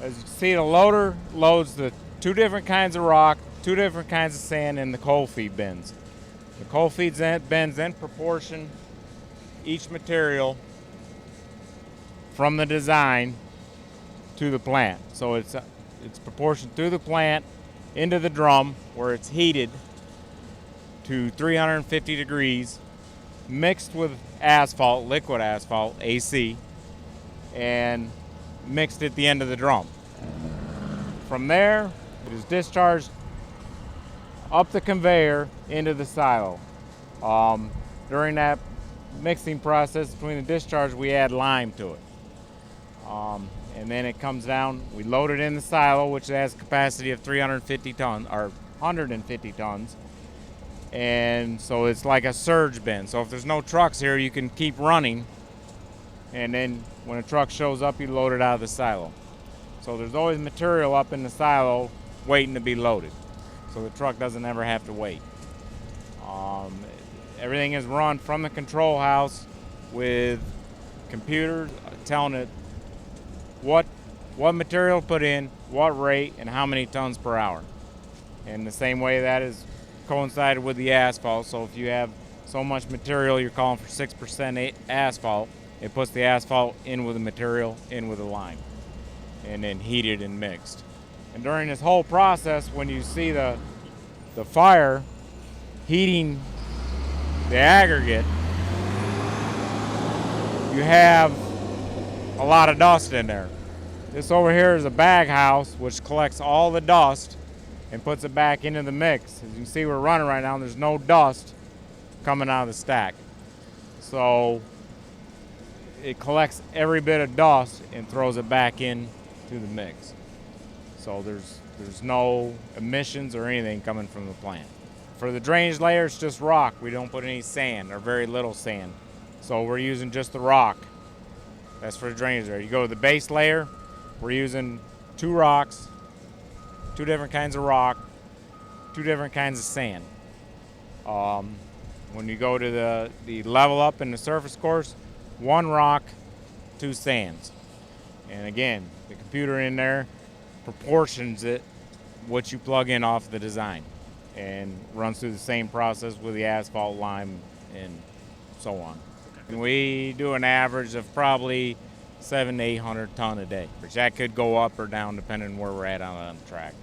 As you can see, the loader loads the 2 different kinds of rock, 2 different kinds of sand in the coal feed bins. The coal feed bins then proportion each material from the design to the plant. So it's proportioned through the plant into the drum where it's heated to 350 degrees, mixed with asphalt, liquid asphalt, AC, and mixed at the end of the drum. From there, it is discharged up the conveyor into the silo. During that mixing process between the discharge, we add lime to it. And then it comes down, we load it in the silo, which has a capacity of 350 tons, or 150 tons. And so it's like a surge bin. So if there's no trucks here, you can keep running. And then when a truck shows up, you load it out of the silo. So there's always material up in the silo waiting to be loaded. So the truck doesn't ever have to wait. Everything is run from the control house with computers telling it what material to put in, what rate, and how many tons per hour. And the same way that is coincided with the asphalt. So if you have so much material, you're calling for 6% asphalt, it puts the asphalt in with the material, in with the lime, and then heated and mixed. And during this whole process, when you see the fire heating the aggregate, you have a lot of dust in there. This over here is a bag house which collects all the dust and puts it back into the mix. As you can see, we're running right now and there's no dust coming out of the stack. So it collects every bit of dust and throws it back into the mix. So there's no emissions or anything coming from the plant. For the drainage layer, it's just rock. We don't put any sand or very little sand. So we're using just the rock. That's for the drainage layer. You go to the base layer, we're using 2 rocks, 2 different kinds of rock, 2 different kinds of sand. When you go to the level up in the surface course, 1 rock, 2 sands. And again, the computer in there proportions it what you plug in off the design and runs through the same process with the asphalt, lime, and so on. And we do an average of probably 700 to 800 ton a day. That could go up or down depending on where we're at on the track.